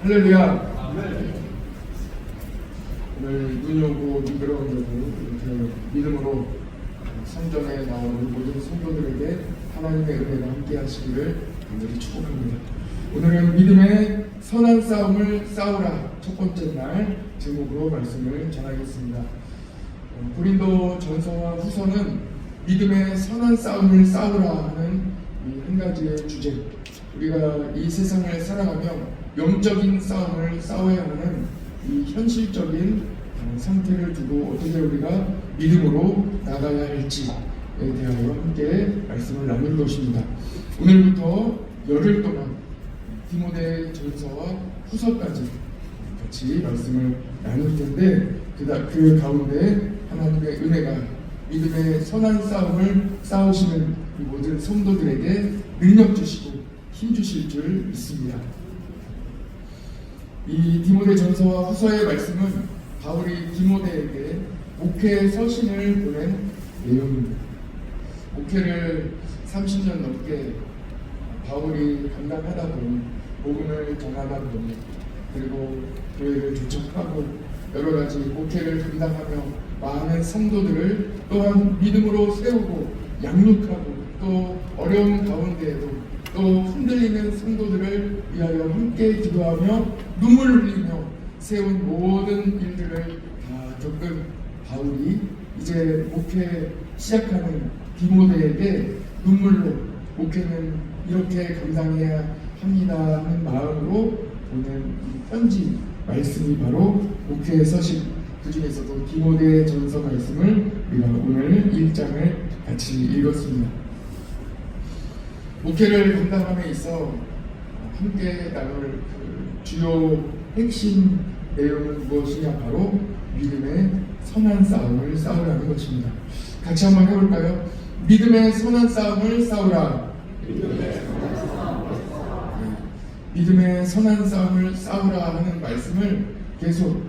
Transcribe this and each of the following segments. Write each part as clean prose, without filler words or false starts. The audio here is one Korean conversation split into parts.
할렐루야. 오늘 눈이 오고 미끄러운데도 이렇게 믿음으로 성전에 나오는 모든 성도들에게 하나님의 은혜가 함께 하시기를 간절히 축복합니다. 오늘은 믿음의 선한 싸움을 싸우라 첫 번째 날 제목으로 말씀을 전하겠습니다. 고린도 전서와 후서는 믿음의 선한 싸움을 싸우라 하는 이 한 가지의 주제, 우리가 이 세상을 살아가며 영적인 싸움을 싸워야 하는 이 현실적인 상태를 두고 어떻게 우리가 믿음으로 나가야 할지에 대하여 함께 말씀을 나눌 것입니다. 오늘부터 열흘 동안 디모데 전서와 후서까지 같이 말씀을 나눌 텐데 그 가운데 하나님의 은혜가 믿음의 선한 싸움을 싸우시는 이 모든 성도들에게 능력 주시고 힘 주실 줄 믿습니다. 이 디모데 전서와 후서의 말씀은 바울이 디모데에게 목회 서신을 보낸 내용입니다. 목회를 30년 넘게 바울이 감당하다 보니, 복음을 전하다 보니, 그리고 교회를 조청하고 여러 가지 목회를 감당하며 많은 성도들을 또한 믿음으로 세우고 양육하고 또 어려운 가운데에도 또 흔들리는 성도들을 위하여 함께 기도하며 눈물 흘리며 세운 모든 일들을 다 겪은 바울이 이제 목회 시작하는 디모데에게 눈물로 목회는 이렇게 감당해야 합니다 하는 마음으로 보낸 이 편지 말씀이 바로 목회 서신, 그 중에서도 디모데 전서 말씀을 우리가 오늘 1장을 같이 읽었습니다. 목회를 감당함에 있어 함께 나눌 그 주요 핵심 내용은 무엇이냐? 바로 믿음의 선한 싸움을 싸우라는 것입니다. 같이 한번 해볼까요? 믿음의 선한 싸움을 싸우라. 믿음의 선한 싸움을 싸우라 하는 말씀을 계속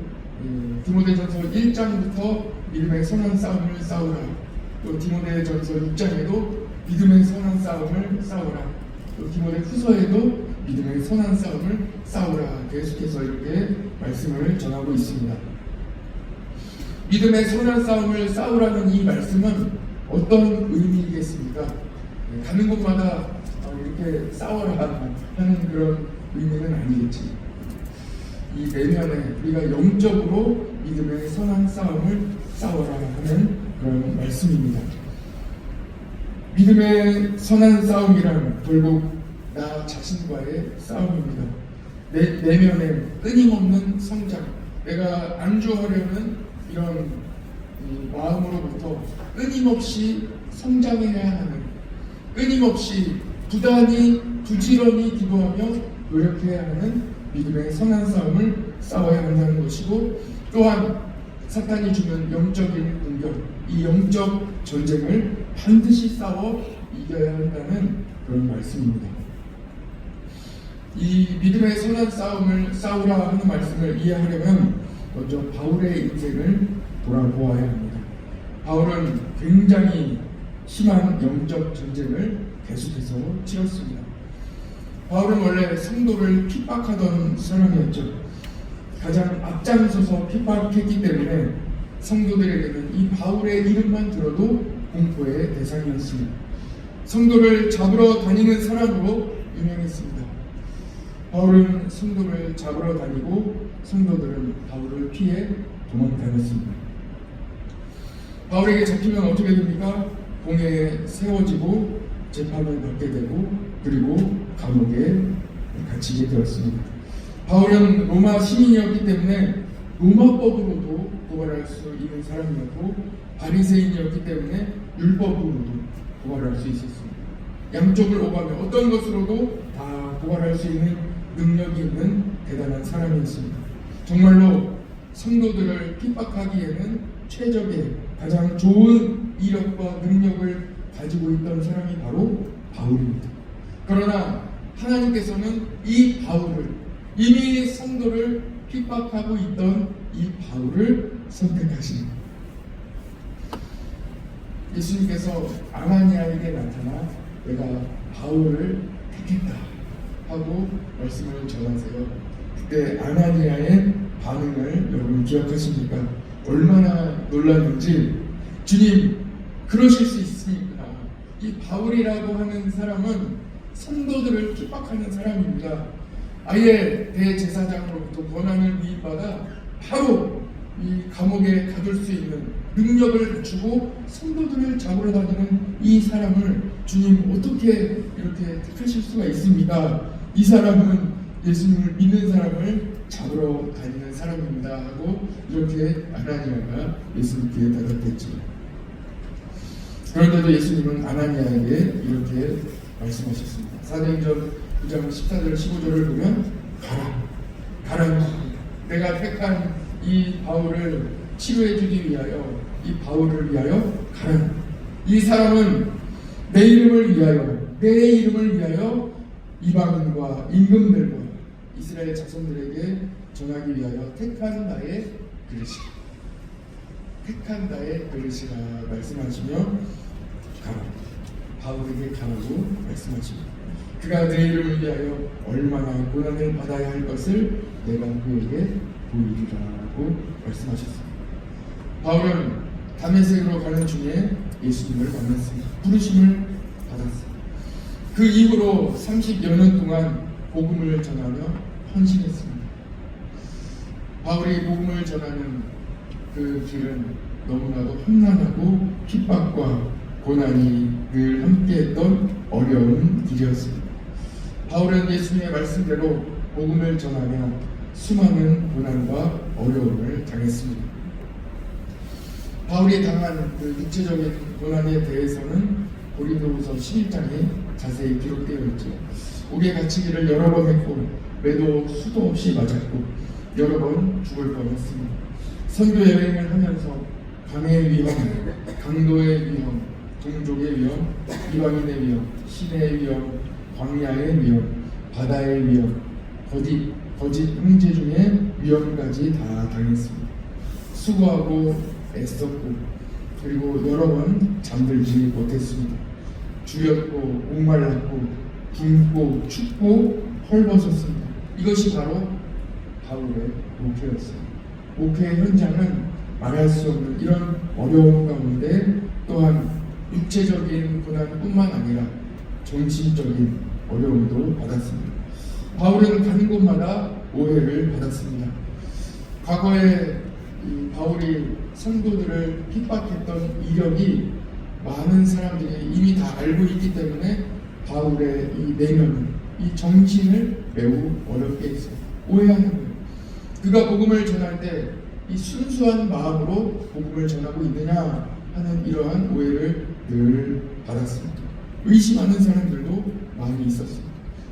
디모데전서 1장부터 믿음의 선한 싸움을 싸우라, 또 디모데전서 6장에도 믿음의 선한 싸움을 싸우라, 또 디모데 후서에도 믿음의 선한 싸움을 싸우라, 계속해서 이렇게 말씀을 전하고 있습니다. 믿음의 선한 싸움을 싸우라는 이 말씀은 어떤 의미이겠습니까? 가는 곳마다 이렇게 싸워라 하는 그런 의미는 아니겠지. 이 내면에 우리가 영적으로 믿음의 선한 싸움을 싸워라 하는 그런 말씀입니다. 믿음의 선한 싸움이란 결국 나 자신과의 싸움입니다. 내 내면에 끊임없는 성장, 내가 안주하려는 이런 마음으로부터 끊임없이 성장해야 하는, 끊임없이 부지런히 기도하며 노력해야 하는 믿음의 선한 싸움을 싸워야 한다는 것이고, 또한 사탄이 주는 영적인 공격, 이 영적 전쟁을 반드시 싸워 이겨야 한다는 그런 말씀입니다. 이 믿음의 선한 싸움을 싸우라 하는 말씀을 이해하려면 먼저 바울의 인생을 돌아보아야 합니다. 바울은 굉장히 심한 영적 전쟁을 계속해서 치렀습니다. 바울은 원래 성도를 핍박하던 사람이었죠. 가장 앞장서서 핍박했기 때문에 성도들에게는 이 바울의 이름만 들어도 공포의 대상이었습니다. 성도를 잡으러 다니는 사람으로 유명했습니다. 바울은 성도를 잡으러 다니고 성도들은 바울을 피해 도망다녔습니다. 바울에게 잡히면 어떻게 됩니까? 공회에 세워지고 재판을 받게 되고 그리고 감옥에 갇히게 되었습니다. 바울은 로마 시민이었기 때문에 로마법으로도 고발할 수 있는 사람이었고, 바리새인이었기 때문에 율법으로도 고발할 수 있었습니다. 양쪽을 오가며 어떤 것으로도 다 고발할 수 있는 능력이 있는 대단한 사람이었습니다. 정말로 성도들을 핍박하기에는 최적의 가장 좋은 이력과 능력을 가지고 있던 사람이 바로 바울입니다. 그러나 하나님께서는 이 바울을, 이미 성도를 핍박하고 있던 이 바울을 선택하십니다. 예수님께서 아나니아에게 나타나 내가 바울을 택했다 하고 말씀을 전하세요. 그때 아나니아의 반응을 여러분 기억하십니까? 얼마나 놀랐는지. 주님, 그러실 수 있습니까? 이 바울이라고 하는 사람은 성도들을 핍박하는 사람입니다. 아예 대제사장으로부터 권한을 위임받아 바로 이 감옥에 가둘 수 있는 능력을 갖추고 성도들을 잡으러 다니는 이 사람을 주님 어떻게 이렇게 택하실 수가 있습니까? 이 사람은 예수님을 믿는 사람을 잡으러 다니는 사람입니다 하고 이렇게 아나니아가 예수님께 대답했죠. 그런데도 예수님은 아나니아에게 이렇게 말씀하셨습니다. 사도행전 9장 14절 15절을 보면 가라. 내가 택한 이 바울을 치료해주기 위하여, 이 바울을 위하여 가라. 이 사람은 내 이름을 위하여 이방인과 임금들과 이스라엘 자손들에게 전하기 위하여 택한 나의 그릇이라 말씀하시며 가라. 바울에게 가라고 말씀하십니다. 그가 내 이름을 위하여 얼마나 고난을 받아야 할 것을 내가 그에게 보이리라고 말씀하셨습니다. 바울은 다메섹으로 가는 중에 예수님을 만났습니다. 부르심을 받았습니다. 그 이후로 30여 년 동안 복음을 전하며 헌신했습니다. 바울이 복음을 전하는 그 길은 너무나도 험난하고 핍박과 고난이 늘 함께했던 어려운 길이었습니다. 바울은 예수님의 말씀대로 복음을 전하며 수많은 고난과 어려움을 당했습니다. 바울이 당한 그 육체적인 고난에 대해서는 고린도후서 11장에 자세히 기록되어 있죠. 옥에 갇히기를 여러 번 했고 매도 수도 없이 맞았고 여러 번 죽을 뻔했습니다. 선교 여행을 하면서 강의 위험, 강도의 위험, 동족의 위험, 이방인의 위험, 신의 위험, 광야의 위험, 바다의 위험, 거짓 형제 중에 위험까지 다 당했습니다. 수고하고 애썼고 그리고 여러 번 잠들지 못했습니다. 죽였고 목말랐고 굶고 춥고 헐벗었습니다. 이것이 바로 바울의 목회였어요. 목회 현장은 말할 수 없는 이런 어려움 가운데 또한 육체적인 고난뿐만 아니라 정신적인 어려움도 받았습니다. 바울은 가는 곳마다 오해를 받았습니다. 과거에 이 바울이 성도들을 핍박했던 이력이 많은 사람들이 이미 다 알고 있기 때문에 바울의 이 내면을, 이 정신을 매우 어렵게 했어요. 오해하는 거예요. 그가 복음을 전할 때 이 순수한 마음으로 복음을 전하고 있느냐 하는 이러한 오해를 늘 받았습니다. 의심하는 사람들도 많이 있었습니다.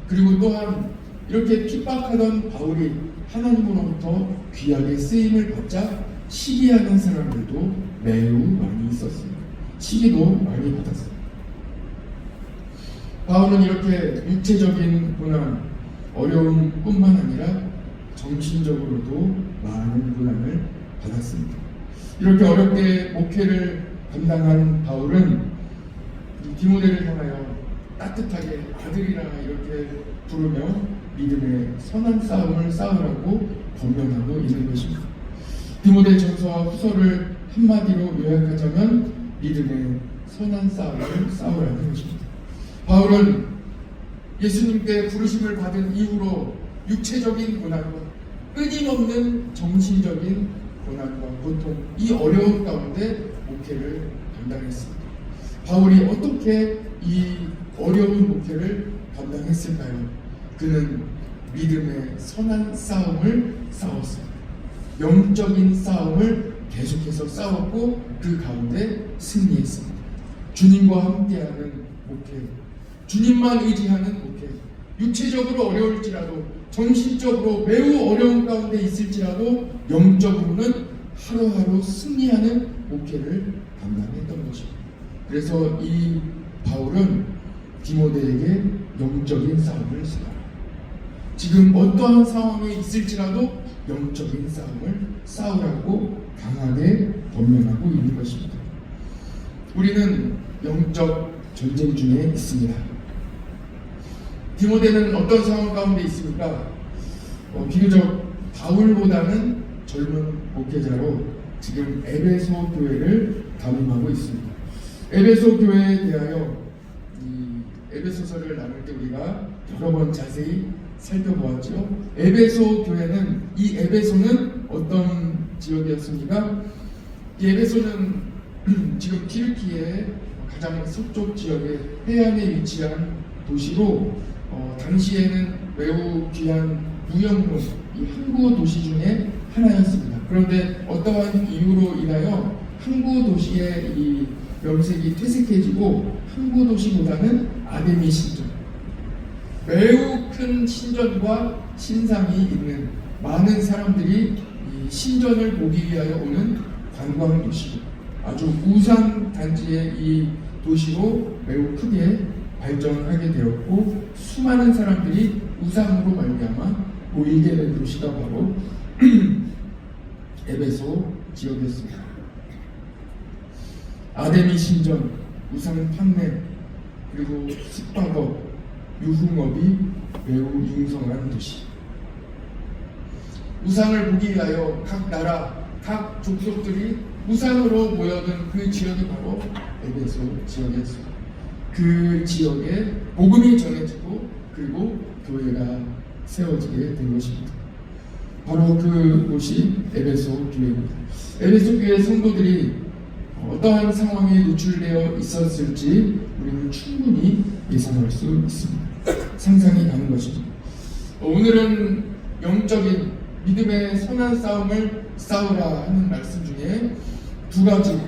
그리고 또한 이렇게 핍박하던 바울이 하나님으로부터 귀하게 쓰임을 받자 시기하는 사람들도 매우 많이 있었습니다. 시기도 많이 받았습니다. 바울은 이렇게 육체적인 고난, 어려움뿐만 아니라 정신적으로도 많은 고난을 받았습니다. 이렇게 어렵게 목회를 감당한 바울은 디모데를 향하여 따뜻하게 아들이라 이렇게 부르며 믿음의 선한 싸움을 싸우라고 권면하고 있는 것입니다. 디모데 전서와 후서를 한마디로 요약하자면 믿음의 선한 싸움을 싸우라는 것입니다. 바울은 예수님께 부르심을 받은 이후로 육체적인 고난과 끊임없는 정신적인 고난과 고통, 이 어려움 가운데 목회를 감당했습니다. 바울이 어떻게 이 어려운 목회를 감당했을까요? 그는 믿음의 선한 싸움을 싸웠습니다. 영적인 싸움을 계속해서 싸웠고 그 가운데 승리했습니다. 주님과 함께하는 목회, 주님만 의지하는 목회, 육체적으로 어려울지라도 정신적으로 매우 어려운 가운데 있을지라도 영적으로는 하루하루 승리하는 목회를 감당했던 것입니다. 그래서 이 바울은 디모데에게 영적인 싸움을 싸워라. 지금 어떠한 상황에 있을지라도 영적인 싸움을 싸우라고 강하게 권면하고 있는 것입니다. 우리는 영적 전쟁 중에 있습니다. 디모데는 어떤 상황 가운데 있습니까? 비교적 바울보다는 젊은 목회자로 지금 에베소 교회를 담임하고 있습니다. 에베소 교회에 대하여 이 에베소서를 나눌 때 우리가 여러 번 자세히 살펴보았죠. 에베소 교회는, 이 에베소는 어떤 지역이었습니까? 이 에베소는 지금 튀르키예 가장 서쪽 지역의 해안에 위치한 도시로 당시에는 매우 귀한 무역로, 이 항구 도시 중에 하나였습니다. 그런데 어떠한 이유로 인하여 항구 도시의 이 명색이 퇴색해지고 항구 도시보다는 아데미 신전, 매우 큰 신전과 신상이 있는, 많은 사람들이 이 신전을 보기 위하여 오는 관광 도시고, 아주 우상 단지의 이 도시로 매우 크게 발전하게 되었고, 수많은 사람들이 우상으로 말미암아 모이게 된 도시가 바로 에베소 지역이었습니다. 아데미 신전, 우상 판매, 그리고 숙박업, 유흥업이 매우 융성한 도시. 우상을 보기 위하여 각 나라, 각 족속들이 우상으로 모여든 그 지역이 바로 에베소 지역이었습니다. 그 지역에 복음이 전해지고 그리고 교회가 세워지게 된 것입니다. 바로 그곳이 에베소 교회입니다. 에베소 교회 성도들이 어떠한 상황에 노출되어 있었을지 우리는 충분히 예상할 수 있습니다. 상상이 가는 것이죠. 오늘은 영적인 믿음의 선한 싸움을 싸우라 하는 말씀 중에 두 가지,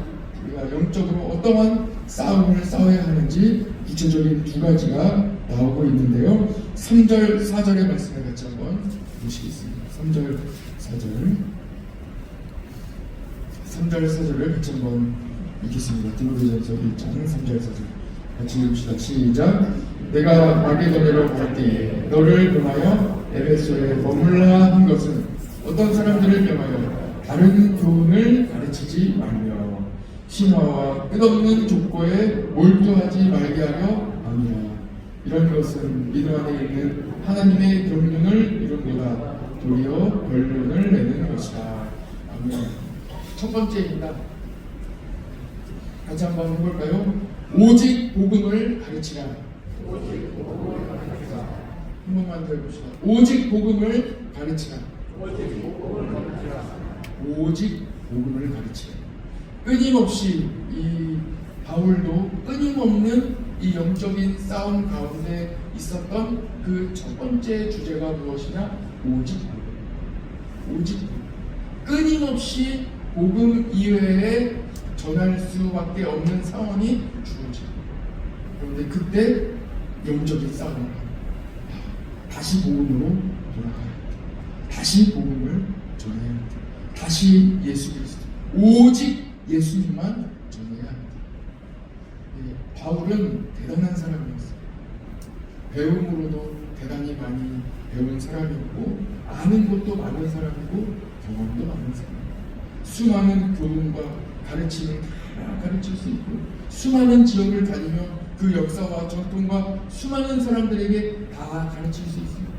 우리가 영적으로 어떠한 싸움을 싸워야 하는지 구체적인 두 가지가 나오고 있는데요. 3절, 4절의 말씀을 같이 한번 보시겠습니다. 3절, 4절을 같이 한번 읽겠습니다. 디모데전서 1장 3절, 4절 같이 읽읍시다. 시작. 내가 마게도냐로 갈 때에 너를 병하여 에베소에 머물라 한 것은 어떤 사람들을 병하여 다른 교훈을 가르치지 말며 신화와 끝없는 족보에 몰두하지 말게 하려 함이라. 이런 것은 믿음 안에 있는 하나님의 경륜을 이룬보다 도리어 변론을 내는 것이다. 아멘. 첫 번째입니다. 같이 한번 해볼까요? 오직 복음을 가르치라. 한 번만 더 해봅시다. 오직 복음을 가르치라. 오직 복음을 가르치라. 끊임없이 이 바울도 끊임없는 이 영적인 싸움 가운데 있었던 그 첫 번째 주제가 무엇이냐? 오직 복음. 오직 복음. 끊임없이 복음 이외에 전할 수밖에 없는 상황이 주어져요. 그런데 그때 영적인 싸움을 합니다. 다시 복음으로 돌아가야 합니다. 다시 복음을 전해야 합니다. 다시 예수 그리스도, 오직 예수님만 전해야 합니다. 바울은 대단한 사람이었어요. 배움으로도 대단히 많이 배운 사람이었고, 아는 것도 많은 사람이고, 경험도 많은 사람이에요. 수많은 교훈과 가르침을 다 가르칠 수 있고, 수많은 지역을 다니며 그 역사와 전통과 수많은 사람들에게 다 가르칠 수 있습니다.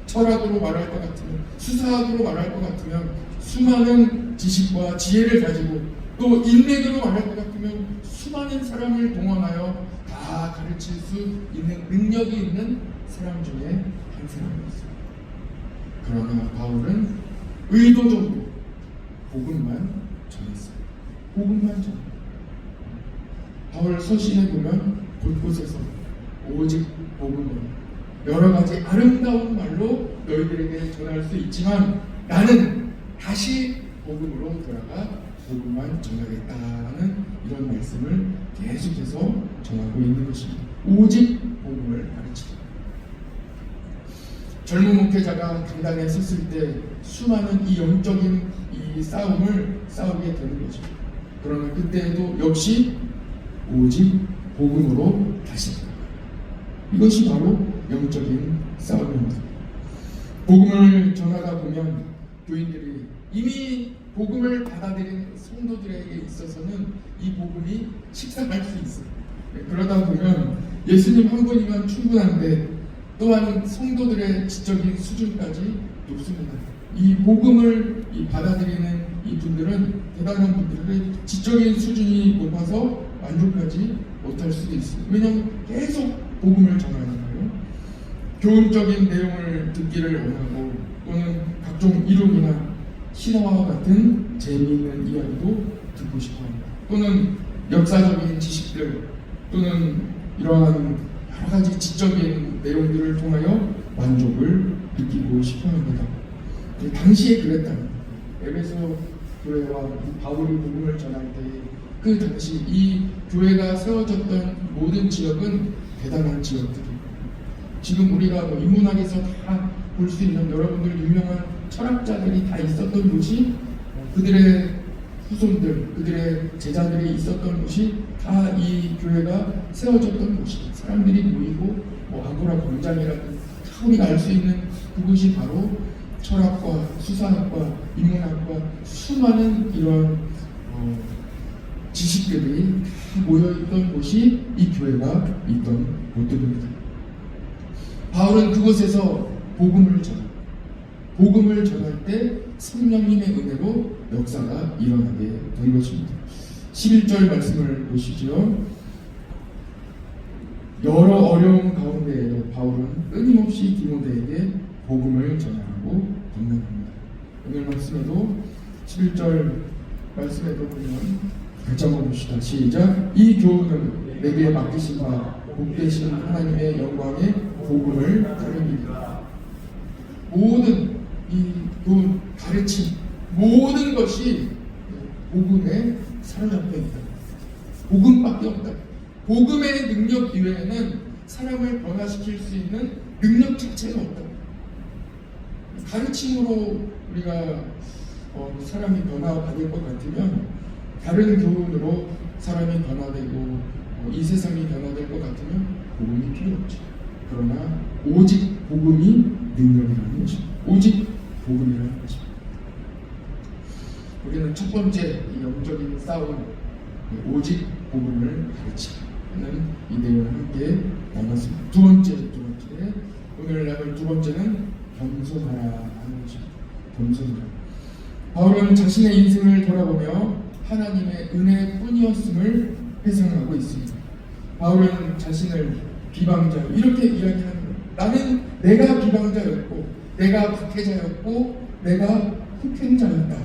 철학으로 말할 것 같으면, 수사학으로 말할 것 같으면, 수많은 지식과 지혜를 가지고 또 인맥으로 말할 것 같으면 수많은 사람을 동원하여 다 가르칠 수 있는 능력이 있는 사람 중에 한 사람이었습니다. 그러나 바울은 의도적으로 복음만 전했어요. 복음만 전했어요. 바울 서신에 보면 곳곳에서 오직 복음으로 여러 가지 아름다운 말로 너희들에게 전할 수 있지만 나는 다시 복음으로 돌아가 복음만 전하겠다는 이런 말씀을 계속해서 전하고 있는 것입니다. 오직 복음을 가르치다. 젊은 목회자가 강단에 섰을 때 수많은 이 영적인 이 싸움을 싸우게 되는 것입니다. 그러나 그때에도 역시 오직 복음으로 다시 돌아가요. 이것이 바로 영적인 싸움입니다. 복음을 전하다 보면 교인들이 이미 복음을 받아들인 성도들에게 있어서는 이 복음이 식상할 수 있어요. 그러다 보면 예수님 한 분이면 충분한데 또한 성도들의 지적인 수준까지 높습니다. 이 복음을 받아들이는 이 분들은 대단한 분들의 지적인 수준이 높아서 만족하지 못할 수도 있습니다. 왜냐하면 계속 복음을 전하니까요. 교훈적인 내용을 듣기를 원하고 또는 각종 이론이나 신화와 같은 재미있는 이야기도 듣고 싶어합니다. 또는 역사적인 지식들 또는 이러한 여러 가지 지적인 내용들을 통하여 만족을 느끼고 싶어합니다. 당시에 그랬답니다. 에베소 교회와 바울이 복음을 전할 때 그 당시 이 교회가 세워졌던 모든 지역은 대단한 지역들이고 지금 우리가 인문학에서 다 볼 수 있는 여러분들 유명한 철학자들이 다 있었던 곳이 그들의 후손들, 그들의 제자들이 있었던 곳이 다 이 교회가 세워졌던 곳이다. 사람들이 모이고 아고라 광장이라든 다 우리가 알 수 있는 그곳이 바로 철학과 수사학과 인문학과 수많은 이런 지식들이 다 모여있던 곳이 이 교회가 있던 곳들입니다. 바울은 그곳에서 복음을 전할 때 성령님의 은혜로 역사가 일어나게 된 것입니다. 11절 말씀을 보시죠. 여러 어려움 가운데에도 바울은 끊임없이 디모데에게 복음을 전하고 권면합니다. 오늘 말씀에도 11절 말씀에도 보면 같이 한번 봅시다. 시작. 이 교훈은 내게 맡기신 바 복되신 하나님의 영광의 복음을 따릅니다. 모든 이 교훈, 가르침, 모든 것이 복음에 사로잡혀 있다. 복음밖에 없다. 복음의 능력 이외에는 사람을 변화시킬 수 있는 능력 자체가 없다. 가르침으로 우리가 사람이 변화받을 것 같으면 다른 교훈으로 사람이 변화되고 이 세상이 변화될 것 같으면 복음이 필요 없죠. 그러나 오직 복음이 능력이라는 것입니다. 오직 복음이라는 것입니다. 우리는 첫 번째 이 영적인 싸움, 오직 복음을 가르치는 이 내용을 함께 나눴습니다. 두 번째, 오늘 나눌 두 번째는 겸손하라 하는 것입니다. 겸손하라. 바울은 자신의 인생을 돌아보며 하나님의 은혜뿐이었음을 회상하고 있습니다. 바울은 자신을 비방자 이렇게 이야기하는 거예요. 나는 내가 비방자였고 내가 박해자였고 내가 흑행자였다.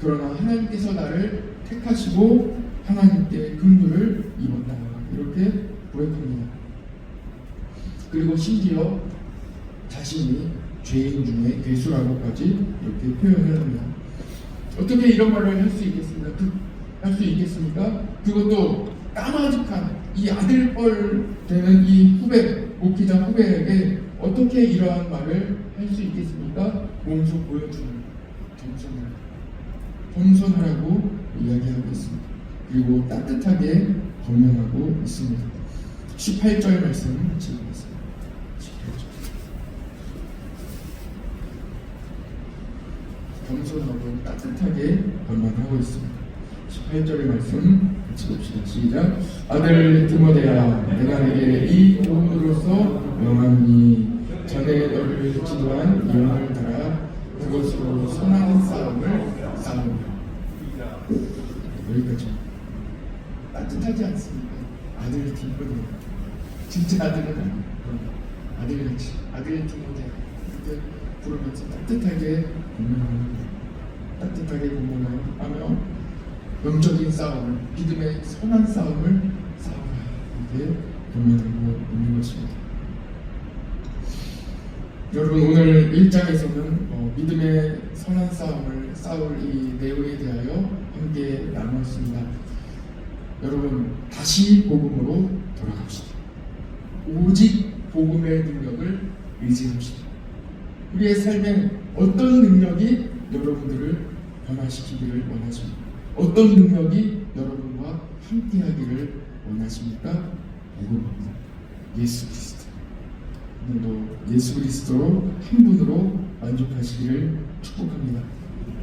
그러나 하나님께서 나를 택하시고 하나님께 긍휼을 입었다. 이렇게 고백합니다. 그리고 심지어 자신이 죄인 중에 괴수라고까지 이렇게 표현을 합니다. 어떻게 이런 말을 할 수 있겠습니까? 그것도 까마득한 이 아들뻘 되는 이 후배, 목회자 후배에게 어떻게 이러한 말을 할 수 있겠습니까? 몸소 보여주는 겸손하라고 이야기하고 있습니다. 그리고 따뜻하게 권면하고 있습니다. 18절 말씀 읽겠습니다. 18절. 겸손하고 따뜻하게 권면하고 있습니다. 18절의 말씀 같이 봅시다. 시작. 아들 디모데야, 내가 내게 이 도움으로써 명하니 전에 너를 지도한 영을 따라 그것으로 선한 싸움을 싸우라. 여기까지. 따뜻하지 않습니까? 아들 디모데, 진짜 아들은 아니에요. 아들같이, 아들 디모데 이렇게 부르면서 따뜻하게 공문하며 영적인 싸움을, 믿음의 선한 싸움을 싸우라 이렇게 권면하고 있는 것입니다. 여러분, 오늘 1장에서는 믿음의 선한 싸움을 싸울 이 내용에 대하여 함께 나눴습니다. 여러분, 다시 복음으로 돌아갑시다. 오직 복음의 능력을 의지합시다. 우리의 삶에 어떤 능력이 여러분들을 변화시키기를 원하십니까? 어떤 능력이 여러분과 함께하기를 원하십니까? 복음입니다. 예수 그리스도. 오늘도 예수 그리스도로 한 분으로 만족하시기를 축복합니다.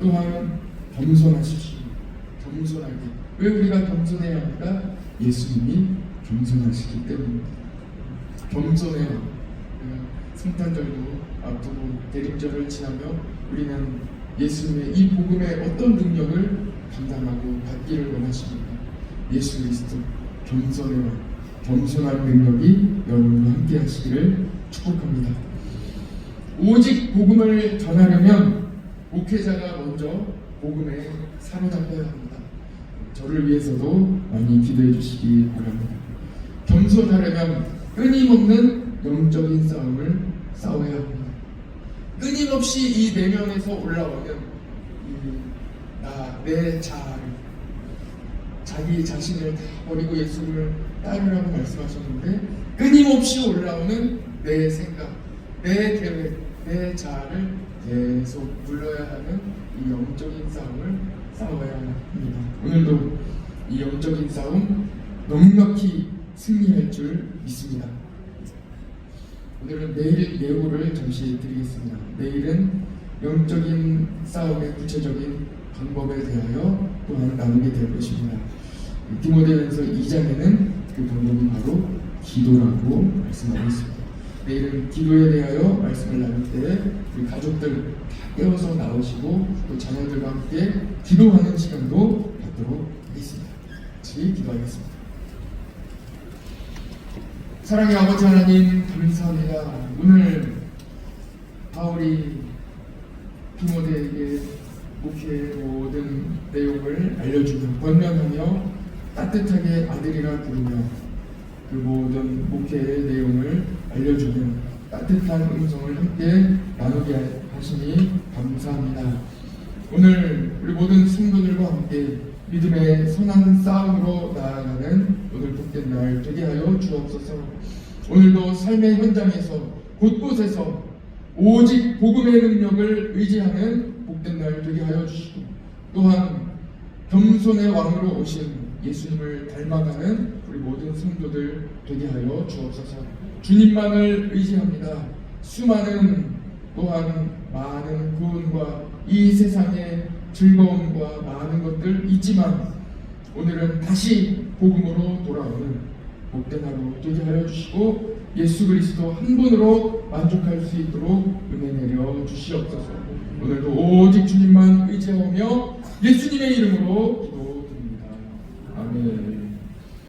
또한 겸손하십시오. 겸손하게. 왜 우리가 겸손해야 합니까? 예수님이 겸손하시기 때문입니다. 겸손해야. 성탄절도 앞두고 대림절을 지나며 우리는 예수님의 이 복음의 어떤 능력을 감당하고 받기를 원하십니까? 예수 그리스도 겸손한 능력이 여러분과 함께 하시기를 축복합니다. 오직 복음을 전하려면 목회자가 먼저 복음에 사로잡혀야 합니다. 저를 위해서도 많이 기도해 주시기 바랍니다. 겸손하려면 끊임없는 영적인 싸움을 싸워야 합니다. 끊임없이 이 내면에서 올라오는 내 자아를, 자기 자신을 다 버리고 예수를 따르라고 말씀하셨는데 끊임없이 올라오는 내 생각, 내 계획, 내 자아를 계속 불러야 하는 이 영적인 싸움을 싸워야 합니다. 오늘도 이 영적인 싸움 넉넉히 승리할 줄 믿습니다. 오늘은 내일 예고를 잠시 드리겠습니다. 내일은 영적인 싸움의 구체적인 방법에 대하여 또한 나누게 될 것입니다. 디모데전서 2장에는 그 방법이 바로 기도라고 말씀하고 있습니다. 내일은 기도에 대하여 말씀을 나눌 때 우리 가족들 다 깨워서 나오시고 또 자녀들과 함께 기도하는 시간도 갖도록 하겠습니다. 같이 기도하겠습니다. 사랑의 아버지 하나님 감사합니다. 오늘 바울이 디모데에게 목회의 모든 내용을 알려주며 권면하며 따뜻하게 아들이라 부르며 그 모든 목회의 내용을 알려주며 따뜻한 음성을 함께 나누게 하시니 감사합니다. 오늘 우리 모든 성도들과 함께 믿음의 선한 싸움으로 나아가는 오늘 복된 날 되게 하여 주옵소서. 오늘도 삶의 현장에서 곳곳에서 오직 복음의 능력을 의지하는 복된 날 되게 하여 주시고 또한 겸손의 왕으로 오신 예수님을 닮아가는 우리 모든 성도들 되게 하여 주옵소서. 주님만을 의지합니다. 수많은 또한 많은 구원과 이 세상의 즐거움과 많은 것들 있지만 오늘은 다시 복음으로 돌아오는 복된 하루 되게 하여 주시고 예수 그리스도 한 분으로 만족할 수 있도록 은혜 내려 주시옵소서. 오늘도 오직 주님만 의지하며 예수님의 이름으로 기도드립니다. 아멘.